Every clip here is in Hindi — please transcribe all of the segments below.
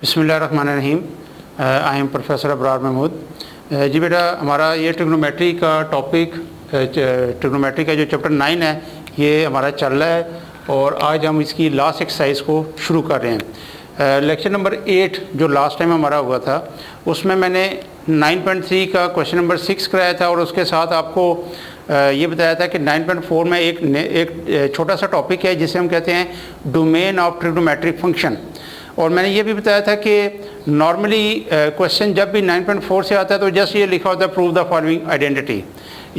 बिस्मिल्लाहिर्रहमानिर्रहीम। I am professor Abrar Mahmood. जी बेटा, हमारा ये ट्रिग्नोमेट्री का टॉपिक, ट्रिग्नोमेट्री का जो चैप्टर 9 है ये हमारा चल रहा है और आज हम इसकी लास्ट एक्सरसाइज को शुरू कर रहे हैं। लेक्चर नंबर 8 जो लास्ट टाइम हमारा हुआ था उसमें मैंने 9.3 का क्वेश्चन नंबर 6 कराया था और उसके साथ आपको ये बताया था कि 9.4 में एक छोटा सा टॉपिक है जिसे हम कहते हैं डोमेन ऑफ ट्रिग्नोमेट्रिक फंक्शन। और मैंने ये भी बताया था कि नॉर्मली क्वेश्चन जब भी 9.4 से आता है तो जस्ट ये लिखा होता है प्रूव द फॉलोइंग आइडेंटिटी।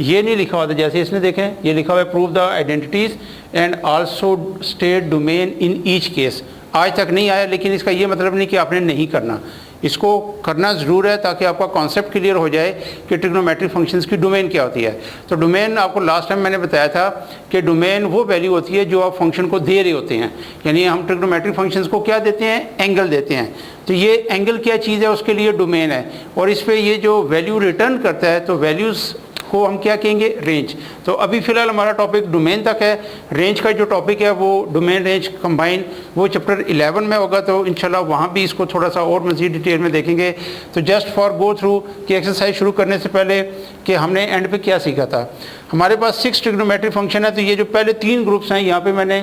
ये नहीं लिखा होता जैसे इसने देखें, ये लिखा हुआ है prove the identities and also state domain in each case. आज तक नहीं आया, लेकिन इसका ये मतलब नहीं कि आपने नहीं करना, इसको करना ज़रूर है ताकि आपका कॉन्सेप्ट क्लियर हो जाए कि ट्रिग्नोमेट्रिक फंक्शंस की डोमेन क्या होती है। तो डोमेन आपको लास्ट टाइम मैंने बताया था कि डोमेन वो वैल्यू होती है जो आप फंक्शन को दे रहे होते हैं। यानी हम ट्रिग्नोमेट्रिक फंक्शंस को क्या देते हैं? एंगल देते हैं। तो ये एंगल क्या चीज़ है, उसके लिए डोमेन है। और इस पर ये जो वैल्यू रिटर्न करता है तो वैल्यूज़ को हम क्या कहेंगे? रेंज। तो अभी फ़िलहाल हमारा टॉपिक डोमेन तक है। रेंज का जो टॉपिक है वो डोमेन रेंज कंबाइन वो चैप्टर 11 में होगा, तो इंशाल्लाह वहाँ भी इसको थोड़ा सा और मज़ीद डिटेल में देखेंगे। तो जस्ट फॉर गो थ्रू कि एक्सरसाइज शुरू करने से पहले कि हमने एंड पे क्या सीखा था। हमारे पास 6 ट्रिग्नोमेट्रिक फंक्शन है। तो ये जो पहले 3 ग्रुप्स हैं, यहाँ पे मैंने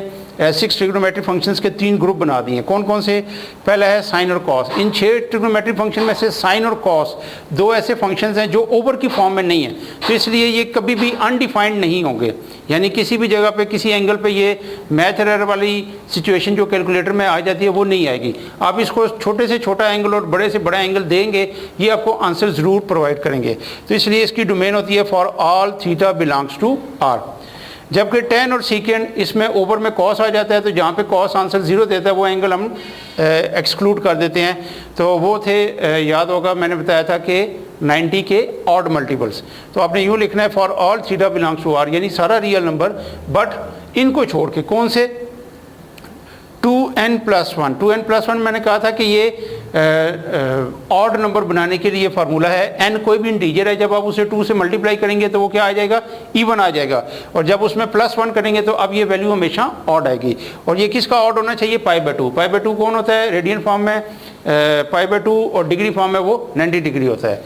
6 ट्रिग्नोमेट्रिक फंक्शंस के 3 ग्रुप बना दिए हैं। कौन कौन से? पहला है साइन और कॉस। इन 6 ट्रिग्नोमेट्रिक फंक्शन में से साइन और कॉस 2 ऐसे फंक्शंस हैं जो ओवर की फॉर्म में नहीं है, तो इसलिए ये कभी भी अनडिफाइंड नहीं होंगे। यानी किसी भी जगह पे किसी एंगल पे ये मैथ एरर वाली सिचुएशन जो कैलकुलेटर में आ जाती है वो नहीं आएगी। आप इसको छोटे से छोटा एंगल और बड़े से बड़ा एंगल देंगे, ये आपको आंसर ज़रूर प्रोवाइड करेंगे। तो इसलिए इसकी डोमेन होती है for all theta belongs to R. जबकि टेन और सीकेंड इसमें ओवर में कॉस आ जाता है, तो जहाँ पे कॉस आंसर 0 देता है वो एंगल हम एक्सक्लूड कर देते हैं। तो वो थे, याद होगा मैंने बताया था कि 90 के ऑड मल्टीपल्स। तो आपने यूँ लिखना है for all theta belongs to R, यानी सारा रियल नंबर बट इनको छोड़ के। कौन से? 2n+1। 2n+1 मैंने कहा था कि ये ऑड नंबर बनाने के लिए फार्मूला है। n कोई भी इंटीजर है, जब आप उसे 2 से मल्टीप्लाई करेंगे तो वो क्या आ जाएगा? इवन आ जाएगा। और जब उसमें +1 करेंगे तो अब ये वैल्यू हमेशा ऑड आएगी। और ये किसका ऑड होना चाहिए? π/2। π/2 कौन होता है? रेडियन फॉर्म में π/2 और डिग्री फॉर्म में वो 90 डिग्री होता है।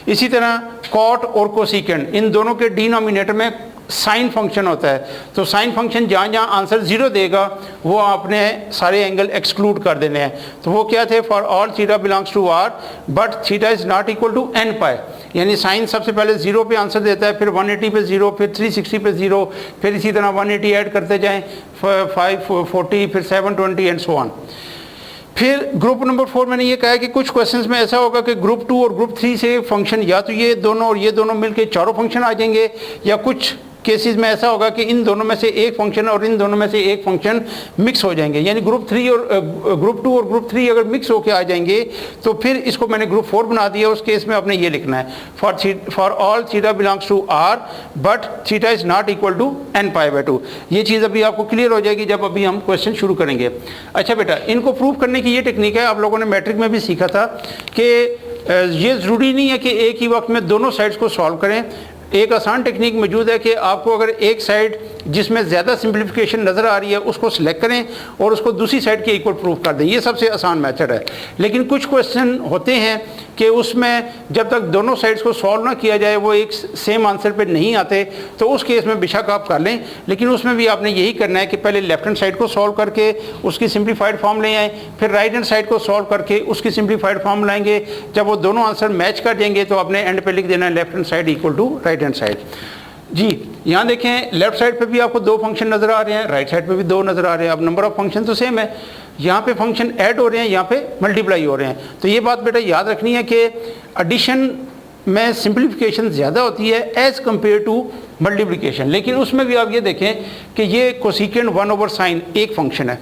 इसी तरह कॉट और कोसिकेंड, इन दोनों के डिनोमिनेटर में साइन फंक्शन होता है। तो साइन फंक्शन जहाँ जहाँ आंसर 0 देगा वो आपने सारे एंगल एक्सक्लूड कर देने हैं। तो वो क्या थे? For all theta belongs to R but theta is not equal to n π। यानी साइन सबसे पहले 0 पे आंसर देता है, फिर 180 पे 0, फिर 360 पे 0, फिर इसी तरह 180 ऐड करते जाएँ, 540, फिर 720 एंड सो ऑन। फिर ग्रुप नंबर 4 मैंने ये कहा कि कुछ क्वेश्चंस में ऐसा होगा कि ग्रुप 2 और ग्रुप 3 से फंक्शन या तो ये दोनों और ये दोनों मिलके चारों फंक्शन आ जाएंगे, या कुछ केसेस में ऐसा होगा कि इन दोनों में से एक फंक्शन और इन दोनों में से एक फंक्शन मिक्स हो जाएंगे। यानी ग्रुप 2 और ग्रुप 3 अगर मिक्स होके आ जाएंगे तो फिर इसको मैंने ग्रुप 4 बना दिया। उस केस में आपने ये लिखना है for all theta belongs to R but theta is not equal to n π/2। ये चीज़ अभी आपको क्लियर हो जाएगी जब अभी हम क्वेश्चन शुरू करेंगे। अच्छा बेटा, इनको प्रूव करने की ये टेक्निक है, आप लोगों ने मैट्रिक में भी सीखा था कि ये ज़रूरी नहीं है कि एक ही वक्त में दोनों साइड्स को सॉल्व करें। एक आसान टेक्निक मौजूद है कि आपको अगर एक साइड जिसमें ज़्यादा सिंप्लीफिकेशन नज़र आ रही है उसको सिलेक्ट करें और उसको दूसरी साइड के इक्वल प्रूफ कर दें। ये सबसे आसान मेथड है। लेकिन कुछ क्वेश्चन होते हैं कि उसमें जब तक दोनों साइड्स को सॉल्व ना किया जाए वो एक सेम आंसर पे नहीं आते, तो उस केस में बेशक आप कर लें, लेकिन उसमें भी आपने यही करना है कि पहले लेफ्ट हैंड साइड को सॉल्व करके उसकी सिंप्लीफाइड फॉर्म ले आएँ, फिर राइट हैंड साइड को सॉल्व करके उसकी सिंप्लीफाइड फॉर्म लाएंगे। जब वो दोनों आंसर मैच कर जाएंगे तो आपने एंड पे लिख देना है left hand side equal to right hand side. जी, यहाँ देखें लेफ्ट साइड पे भी आपको 2 फंक्शन नज़र आ रहे हैं, राइट साइड पे भी 2 नज़र आ रहे हैं। अब नंबर ऑफ फंक्शन तो सेम है, यहाँ पे फंक्शन ऐड हो रहे हैं, यहाँ पे मल्टीप्लाई हो रहे हैं। तो ये बात बेटा याद रखनी है कि एडिशन में सिंप्लीफिकेशन ज़्यादा होती है एज़ कम्पेयर टू मल्टीप्लिकेशन। लेकिन उसमें भी आप ये देखें कि ये कोसिकेंड 1/sin एक फंक्शन है,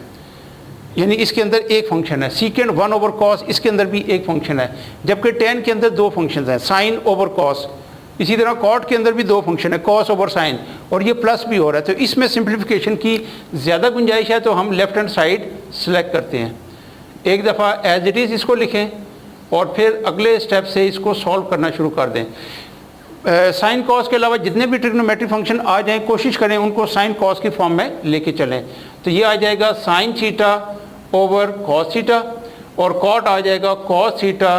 यानी इसके अंदर एक फंक्शन है। सीकेंड 1/cos इसके अंदर भी एक फंक्शन है। जबकि tan के अंदर 2 फंक्शन हैं, sin/cos। इसी तरह कॉट के अंदर भी 2 फंक्शन है, cos/sin, और ये प्लस भी हो रहा है। तो इसमें सिंप्लीफिकेशन की ज़्यादा गुंजाइश है, तो हम लेफ्ट हैंड साइड सेलेक्ट करते हैं। एक दफ़ा एज इट इज़ इसको लिखें और फिर अगले स्टेप से इसको सॉल्व करना शुरू कर दें। साइन कॉस के अलावा जितने भी ट्रिग्नोमेट्रिक फंक्शन आ जाएं, कोशिश करें उनको साइन कॉस की फॉर्म में लेके चलें। तो ये आ जाएगा sine theta over cos theta, और कॉट आ जाएगा cos theta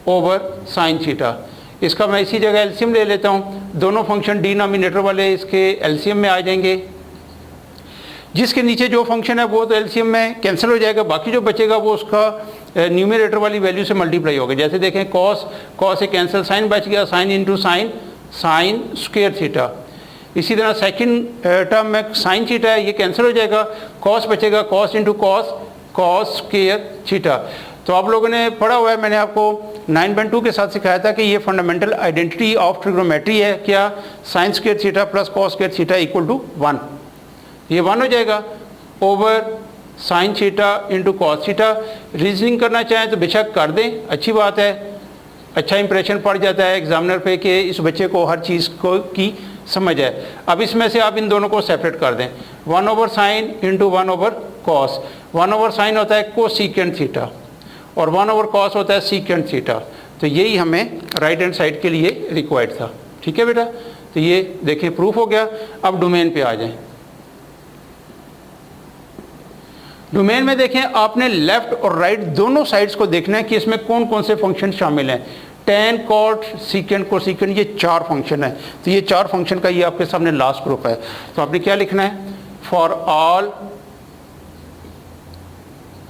over sine theta. इसका मैं इसी जगह एलसीएम ले लेता हूँ, दोनों फंक्शन डिनोमिनेटर वाले इसके एलसीएम में आ जाएंगे। जिसके नीचे जो फंक्शन है वो तो एलसीएम में कैंसिल हो जाएगा, बाकी जो बचेगा वो उसका न्यूमरेटर वाली वैल्यू से मल्टीप्लाई होगा। जैसे देखें कॉस से कैंसिल, साइन बच गया, sign into sine, sine square theta. इसी तरह सेकंड टर्म में साइन थीटा है, ये कैंसिल हो जाएगा, कॉस बचेगा, cos into cos, cos square theta. तो आप लोगों ने पढ़ा हुआ है, मैंने आपको 9.2 के साथ सिखाया था कि ये फंडामेंटल आइडेंटिटी ऑफ ट्रिग्नोमेट्री है। क्या? Sine square theta plus cos square theta equal to 1। ये 1 हो जाएगा over sine theta into cos theta. Reasoning करना चाहें तो बेशक कर दें, अच्छी बात है, अच्छा इंप्रेशन पड़ जाता है एग्जामिनर पे कि इस बच्चे को हर चीज़ को की समझ है। अब इसमें से आप इन दोनों को सेपरेट कर दें, 1 over sine into 1 over cos. 1 over sine होता है कोसेकेंट थीटा और 1 ओवर कॉस होता है सीकेंट थीटा। तो यही हमें राइट हैंड साइड के लिए रिक्वायर्ड था। ठीक है बेटा, तो ये देखें प्रूफ हो गया। अब डोमेन पे आ जाएं। डोमेन में देखें आपने लेफ्ट और राइट दोनों साइड्स को देखना है कि इसमें कौन कौन से फंक्शन शामिल हैं। टेन, कॉट, सीकेंट, कोसेकेंट, ये 4 फंक्शन है। तो ये 4 फंक्शन का ये आपके सामने लास्ट प्रूफ है। तो आपने क्या लिखना है? For all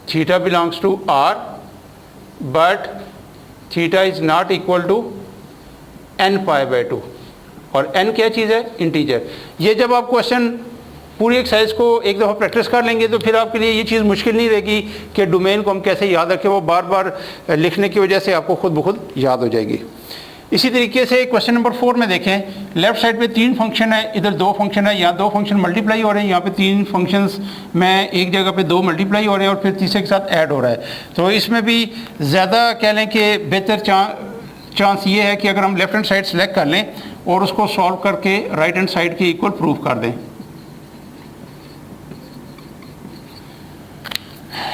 theta belongs to R but theta is not equal to n π/2। और n क्या चीज़ है? इंटीजर। ये जब आप क्वेश्चन पूरी एक्सरसाइज को एक दफ़ा प्रैक्टिस कर लेंगे तो फिर आपके लिए ये चीज़ मुश्किल नहीं रहेगी कि डोमेन को हम कैसे याद रखें। वो बार बार लिखने की वजह से आपको खुद ब खुद याद हो जाएगी। इसी तरीके से क्वेश्चन नंबर 4 में देखें, लेफ्ट साइड पे 3 फंक्शन है, इधर 2 फंक्शन है, यहाँ 2 फंक्शन मल्टीप्लाई हो रहे हैं, यहाँ पे 3 फंक्शंस में एक जगह पे 2 मल्टीप्लाई हो रहे हैं और फिर तीसरे के साथ ऐड हो रहा है। तो इसमें भी ज़्यादा कह लें कि बेहतर चांस ये है कि अगर हम लेफ्ट हैंड साइड सेलेक्ट कर लें और उसको सॉल्व करके राइट हैंड साइड के इक्वल प्रूफ कर दें।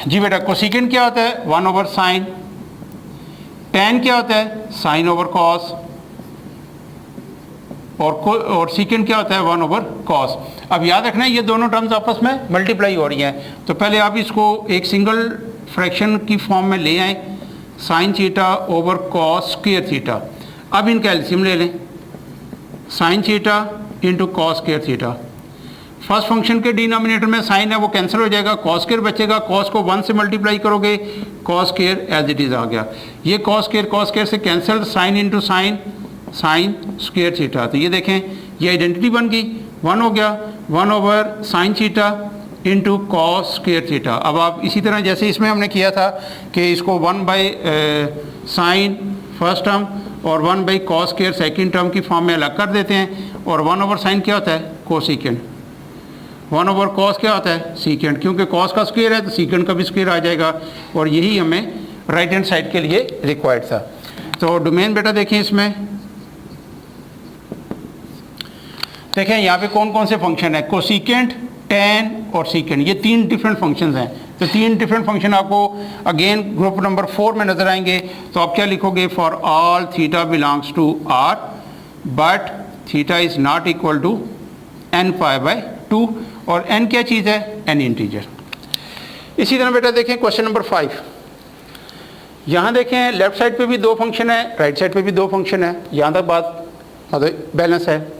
जी बेटा, कोसेकेंट क्या होता है? 1 ओवर साइन। टेन क्या होता है? Sine over cos. और सीकेंट क्या होता है? 1 ओवर कॉस। अब याद रखना है ये दोनों टर्म्स आपस में मल्टीप्लाई हो रही हैं। तो पहले आप इसको एक सिंगल फ्रैक्शन की फॉर्म में ले आएँ, sine theta over cos square theta. अब इनका एलसीएम ले लें, sign theta into cos square theta. First function के डिनोमिनेटर में साइन है वो कैंसिल हो जाएगा, कॉस स्क्वायर बचेगा, कॉस को 1 से मल्टीप्लाई करोगे, cos square as it is आ गया। ये कॉस स्क्वायर से cancel, sine into sine, sine square theta. तो ये देखें ये आइडेंटिटी बन गई, 1 हो गया, 1 over sine theta into cos square theta. अब आप इसी तरह जैसे इसमें हमने किया था कि इसको 1 बाई साइन फर्स्ट टर्म और 1 by cos square second term की फॉर्म में अलग कर देते हैं। और 1 ओवर साइन क्या होता है? कोसेकेंट। 1 ओवर कॉस क्या होता है? सीकेंट। क्योंकि कॉस का स्क्वायर है तो सीकेंट का भी स्क्वायर आ जाएगा। और यही हमें राइट हैंड साइड के लिए रिक्वायर्ड था। तो डोमेन बेटा देखें, इसमें देखें यहाँ पे कौन कौन से फंक्शन है? कोसेकेंट, टेन और सीकेंट, ये 3 डिफरेंट फंक्शंस हैं। तो 3 डिफरेंट फंक्शन आपको अगेन ग्रुप नंबर 4 में नजर आएंगे। तो आप क्या लिखोगे? For all theta belongs to R but theta is not equal to n π/2। और n क्या चीज़ है? n integer. इसी तरह बेटा देखें क्वेश्चन नंबर 5। यहाँ देखें लेफ्ट साइड पे भी 2 फंक्शन है, राइट साइड पे भी 2 फंक्शन है। यहाँ तक बात बैलेंस है।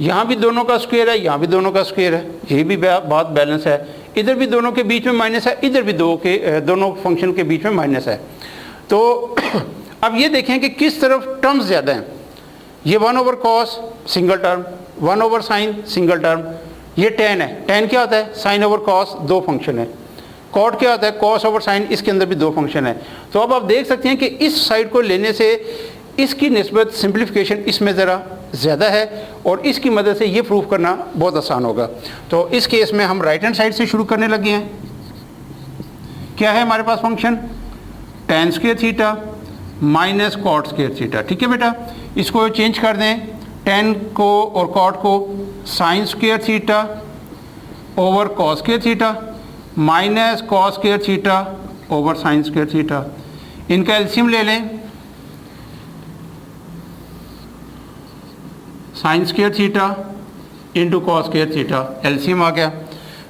यहाँ भी दोनों का स्क्वायर है, यहाँ भी दोनों का स्क्वायर है, ये भी बात बैलेंस है। इधर भी दोनों के बीच में माइनस है, इधर भी दोनों फंक्शन के बीच में माइनस है। तो अब ये देखें कि किस तरफ टर्म्स ज़्यादा हैं। ये 1 over cos single term, 1 over sine single term. ये टेन है, टेन क्या होता है? साइन ओवर कॉस, 2 फंक्शन है। कॉट क्या होता है? कॉस ओवर साइन, इसके अंदर भी 2 फंक्शन है। तो अब आप देख सकते हैं कि इस साइड को लेने से इसकी निस्बत सिंप्लीफिकेशन इसमें ज़रा ज़्यादा है और इसकी मदद से ये प्रूफ करना बहुत आसान होगा। तो इस केस में हम राइट हैंड साइड से शुरू करने लगे हैं। क्या है हमारे पास function? Tan square theta minus cot square theta. ठीक है बेटा, इसको चेंज कर दें, टेन को और कॉट को sine square theta over cos square theta minus cos square theta over sine square theta. इनका एलसीएम ले लें, sine square theta into cos square theta, LCM आ गया।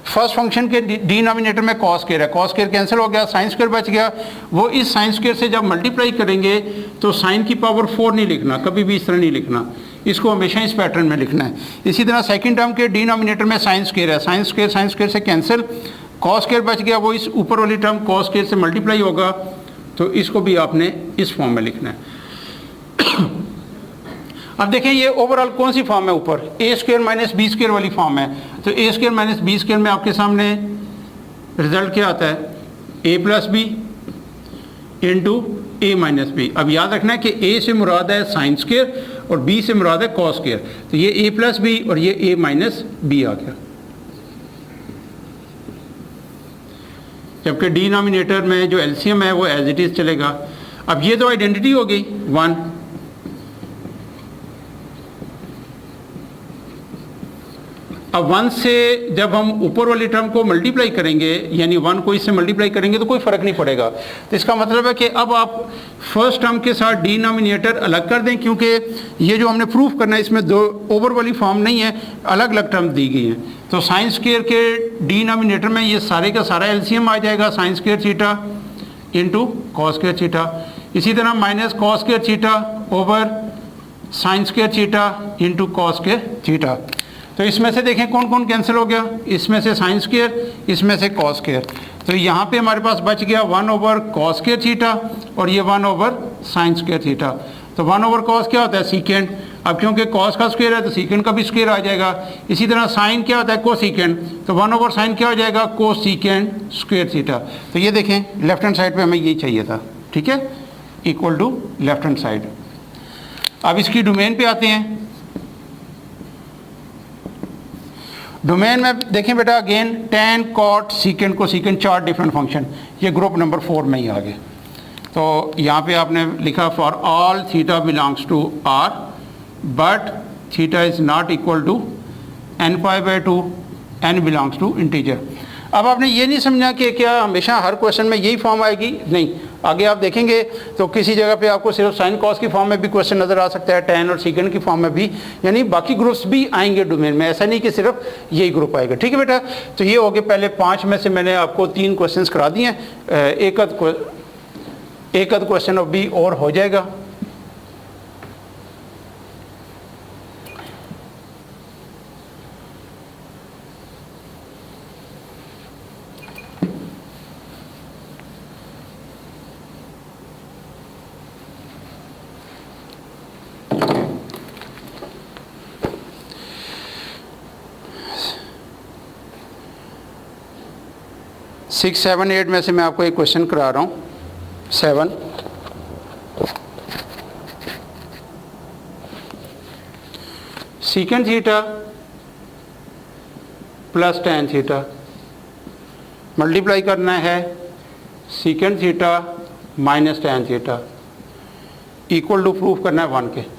फर्स्ट फंक्शन के डिनोमिनेटर में कॉस स्क्वायर है, कॉस स्क्वायर कैंसिल हो गया, साइन स्क्वायर बच गया। वो इस साइन स्क्वायर से जब मल्टीप्लाई करेंगे तो साइन की पावर 4 नहीं लिखना, कभी भी इस तरह नहीं लिखना, इसको हमेशा इस पैटर्न में लिखना है। इसी तरह सेकंड टर्म के डिनोमिनेटर में साइन स्क्वायर है, साइन स्क्वायर से कैंसिल, कॉस स्क्वायर बच गया, वो इस ऊपर वाली टर्म कॉस स्क्वायर से मल्टीप्लाई होगा, तो इसको भी आपने इस फॉर्म में लिखना है। अब देखें ये ओवरऑल कौन सी फॉर्म है, ऊपर ए स्क्वायर माइनस बी स्क्वायर वाली फॉर्म है। तो ए स्क्वायर माइनस बी स्क्वायर में आपके सामने रिजल्ट क्या आता है, ए plus B into A minus B. अब याद रखना है कि ए से मुराद है साइन स्क्वायर और बी से मुराद है कॉस स्क्वायर, तो ये ए प्लस बी और ये ए माइनस बी आ गया। जबकि डिनोमिनेटर में जो एलसीएम है वो एज इट इज चलेगा। अब ये तो आइडेंटिटी हो गई 1, अब 1 से जब हम ऊपर वाली टर्म को मल्टीप्लाई करेंगे, यानी 1 को इससे मल्टीप्लाई करेंगे तो कोई फ़र्क नहीं पड़ेगा। तो इसका मतलब है कि अब आप फर्स्ट टर्म के साथ डिनोमिनेटर अलग कर दें, क्योंकि ये जो हमने प्रूफ करना है इसमें दो ओवर वाली फॉर्म नहीं है, अलग अलग टर्म दी गई हैं। तो साइन स्क्वायर के डिनोमिनेटर में ये सारे का सारा एलसीएम आ जाएगा, sign square theta into cos square theta. इसी तरह minus cos square theta over sine square theta into cos square theta. तो इसमें से देखें कौन कौन कैंसिल हो गया, इसमें से साइन स्क्वायर, इसमें से कॉस स्क्वायर। तो यहाँ पे हमारे पास बच गया 1 ओवर कॉस स्क्वायर थीटा और ये 1 ओवर साइन स्क्वायर थीटा। तो 1 ओवर कॉस क्या होता है, सीकेंड। अब क्योंकि कॉस का स्क्वायर है तो सीकेंड का भी स्क्वायर आ जाएगा। इसी तरह साइन क्या होता है, कोसीकेंड, तो 1 ओवर साइन क्या हो जाएगा, कोसीकेंड स्क्वायर थीटा। तो ये देखें लेफ्ट हैंड साइड पे हमें यही चाहिए था, ठीक है, equal to left hand side. अब इसकी डोमेन पे आते हैं। डोमेन में देखें बेटा again tan, cot, secant, cosecant, 4 different function, ये ग्रुप नंबर 4 में ही आ गए। तो यहाँ पे आपने लिखा for all theta belongs to R but theta is not equal to n π/2, n belongs to integer. अब आपने ये नहीं समझा कि क्या हमेशा हर क्वेश्चन में यही फॉर्म आएगी, नहीं। आगे आप देखेंगे तो किसी जगह पे आपको सिर्फ साइन कॉस की फॉर्म में भी क्वेश्चन नज़र आ सकता है, tan और सीकेंड की फॉर्म में भी, यानी बाकी ग्रुप्स भी आएंगे डोमेन में, ऐसा नहीं कि सिर्फ यही ग्रुप आएगा। ठीक है बेटा, तो ये हो गए पहले 5 में से मैंने आपको 3 क्वेश्चन करा दिए हैं, एक आध क्वेश्चन अभी और हो जाएगा। सिक्स 7 8 में से मैं आपको एक क्वेश्चन करा रहा हूँ। 7 secant theta plus tan theta multiply करना है secant theta minus tan theta equal to proof करना है 1 के।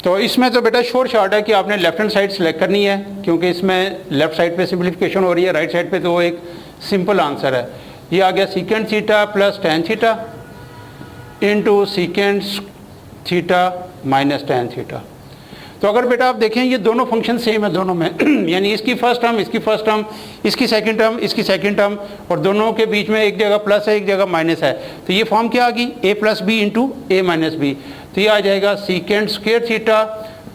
तो इसमें तो बेटा शॉर्ट है कि आपने लेफ्ट हैंड साइड सेलेक्ट करनी है, क्योंकि इसमें लेफ्ट साइड पे सिंप्लीफिकेशन हो रही है, राइट साइड पे तो वो एक सिंपल आंसर है। ये आ गया सीकेंड theta plus tan theta into सीकेंड theta minus tan theta. तो अगर बेटा आप देखें ये दोनों फंक्शन सेम है दोनों में यानी इसकी फर्स्ट टर्म, इसकी फर्स्ट टर्म, इसकी सेकंड टर्म, इसकी सेकंड टर्म, और दोनों के बीच में एक जगह प्लस है एक जगह माइनस है। तो ये फॉर्म क्या आ गई, a plus B into A minus B. तो ये आ जाएगा secant square theta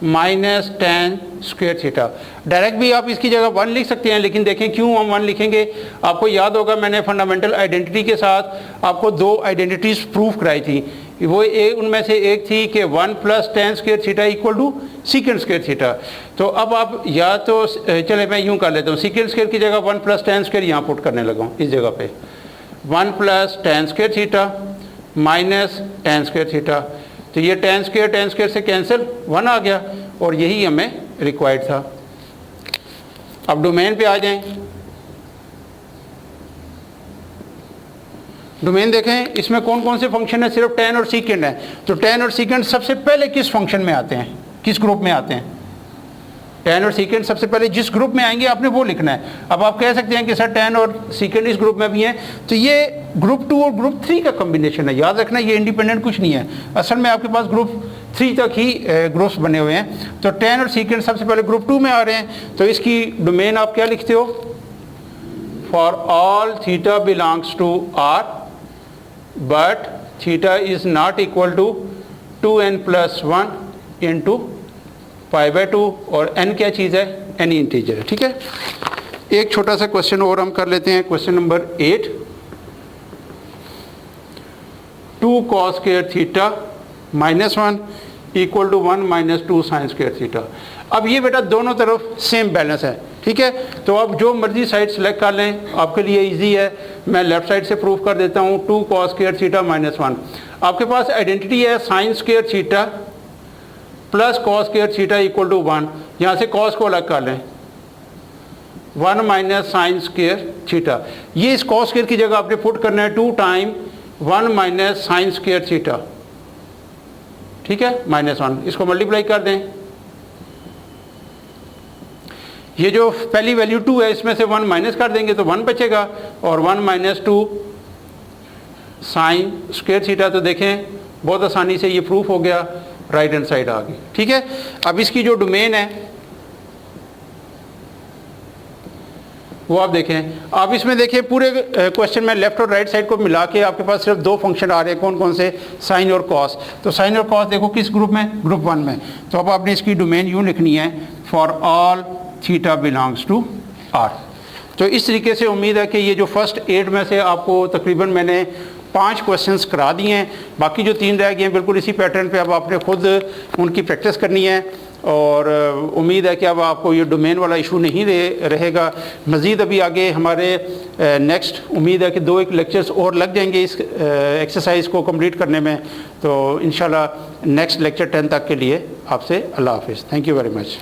minus tan square theta. Direct भी आप इसकी जगह 1 लिख सकते हैं, लेकिन देखें क्यों हम 1 लिखेंगे। आपको याद होगा मैंने फंडामेंटल आइडेंटिटी के साथ आपको 2 आइडेंटिटीज प्रूफ कराई थी। वो उनमें से एक थी कि 1 plus tan square theta equal to secant square theta. तो अब आप या तो चले मैं यूँ कर लेता हूँ, सीकेंड स्क्वायर की जगह 1 प्लस tan स्क्वायर यहाँ पुट करने लगा हूँ इस जगह पे, 1 plus tan square theta minus tan square theta. तो ये tan स्क्वायर से कैंसिल 1 आ गया, और यही हमें रिक्वायर्ड था। अब डोमेन पे आ जाएं। डोमेन देखें इसमें कौन कौन से फंक्शन है, सिर्फ tan और सीकेंड है। तो tan और सीकेंड सबसे पहले किस फंक्शन में आते हैं, किस ग्रुप में आते हैं। tan और सीकेंड सबसे पहले जिस ग्रुप में आएंगे आपने वो लिखना है। अब आप कह सकते हैं कि सर tan और सीकेंड इस ग्रुप में भी हैं, तो ये ग्रुप 2 और ग्रुप 3 का कॉम्बिनेशन है। याद रखना ये इंडिपेंडेंट कुछ नहीं है, असल में आपके पास ग्रुप 3 तक ही ग्रुप्स बने हुए हैं। तो tan और secant सबसे पहले ग्रुप 2 में आ रहे हैं, तो इसकी डोमेन आप क्या लिखते हो, for all theta belongs to R but theta is not equal to 2n+1 into π/2 और n क्या चीज़ है, एनी इंटीजर है। ठीक है, एक छोटा सा क्वेश्चन और हम कर लेते हैं, question number 8। 2 cos square theta -1 equal to 1 - 2 sin square theta. अब ये बेटा दोनों तरफ सेम बैलेंस है, ठीक है, तो आप जो मर्जी साइड सेलेक्ट कर लें, आपके लिए इजी है। मैं लेफ्ट साइड से प्रूफ कर देता हूँ, 2 cos स्क्वायर थीटा -1। आपके पास आइडेंटिटी है sin square theta plus cos square theta equal to 1। यहाँ से cos को अलग कर लें, 1 - sin स्क्वायर थीटा। ये इस cos स्क्वायर की जगह आपने पुट करना है 2 टाइम 1 - sin स्क्वायर थीटा, ठीक है, -1। इसको मल्टीप्लाई कर दें, ये जो पहली वैल्यू 2 है इसमें से 1 माइनस कर देंगे तो 1 बचेगा, और 1 - 2 sin स्क्वायर थीटा। तो देखें बहुत आसानी से ये प्रूफ हो गया, राइट हैंड साइड आ गई। ठीक है, अब इसकी जो डोमेन है वो आप देखें। आप इसमें देखें पूरे क्वेश्चन में लेफ्ट और राइट साइड को मिला के आपके पास सिर्फ 2 फंक्शन आ रहे हैं, कौन कौन से, साइन और कॉस। तो साइन और कॉस देखो किस ग्रुप में, ग्रुप 1 में। तो अब आपने इसकी डोमेन यूँ लिखनी है, for all theta belongs to R। तो इस तरीके से उम्मीद है कि ये जो फर्स्ट 8 में से आपको तकरीबन मैंने 5 क्वेश्चंस करा दिए हैं, बाकी जो 3 रह गए हैं बिल्कुल इसी पैटर्न पे अब आपने खुद उनकी प्रैक्टिस करनी है। और उम्मीद है कि अब आपको ये डोमेन वाला इशू नहीं रहेगा। मज़ीद अभी आगे हमारे नेक्स्ट उम्मीद है कि 2-1 लेक्चर्स और लग जाएंगे इस एक्सरसाइज को कंप्लीट करने में। तो इंशाल्लाह नेक्स्ट लेक्चर 10 तक के लिए आपसे अल्लाह हाफिज़। Thank you very much.